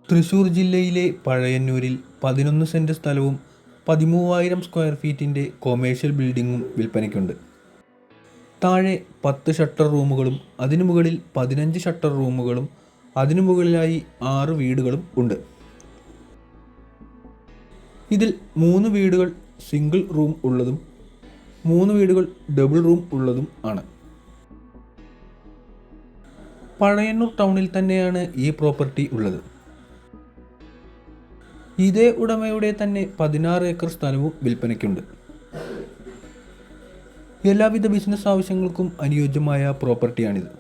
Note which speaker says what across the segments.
Speaker 1: തൃശൂർ ജില്ലയിലെ പഴയന്നൂരിൽ 11 സെന്റ് സ്ഥലവും 13,000 square ഫീറ്റിൻ്റെ commercial ബിൽഡിങ്ങും വിൽപ്പനയ്ക്കുണ്ട്. താഴെ 10 ഷട്ടർ റൂമുകളും അതിനു മുകളിൽ 15 ഷട്ടർ റൂമുകളും അതിനു മുകളിലായി 6 വീടുകളും ഉണ്ട്. ഇതിൽ 3 വീടുകൾ സിംഗിൾ റൂം ഉള്ളതും 3 വീടുകൾ ഡബിൾ റൂം ഉള്ളതും ആണ്. പഴയന്നൂർ ടൗണിൽ തന്നെയാണ് ഈ പ്രോപ്പർട്ടി ഉള്ളത്. ഇതേ ഉടമയുടെ തന്നെ 16 ഏക്കർ സ്ഥലവും വിൽപ്പനയ്ക്കുണ്ട്. എല്ലാവിധ ബിസിനസ് ആവശ്യങ്ങൾക്കും അനുയോജ്യമായ പ്രോപ്പർട്ടിയാണിത്.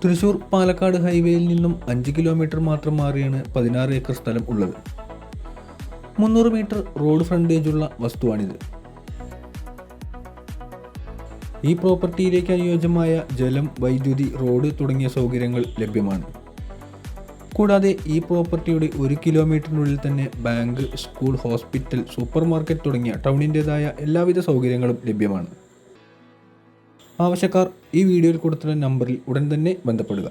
Speaker 1: തൃശൂർ പാലക്കാട് ഹൈവേയിൽ നിന്നും 5 കിലോമീറ്റർ മാത്രം മാറിയാണ് 16 ഏക്കർ സ്ഥലം ഉള്ളത്. 300 മീറ്റർ റോഡ് ഫ്രണ്ടേജുള്ള വസ്തുവാണിത്. ഈ പ്രോപ്പർട്ടിയിലേക്ക് അനുയോജ്യമായ ജലം, വൈദ്യുതി, റോഡ് തുടങ്ങിയ സൗകര്യങ്ങൾ ലഭ്യമാണ്. കൂടാതെ ഈ പ്രോപ്പർട്ടിയുടെ 1 കിലോമീറ്ററിനുള്ളിൽ തന്നെ bank, school, hospital, super market തുടങ്ങിയ ടൗണിൻ്റെതായ എല്ലാവിധ സൗകര്യങ്ങളും ലഭ്യമാണ്. ആവശ്യക്കാർ ഈ വീഡിയോയിൽ കൊടുത്തിട്ടുള്ള നമ്പറിൽ ഉടൻ തന്നെ ബന്ധപ്പെടുക.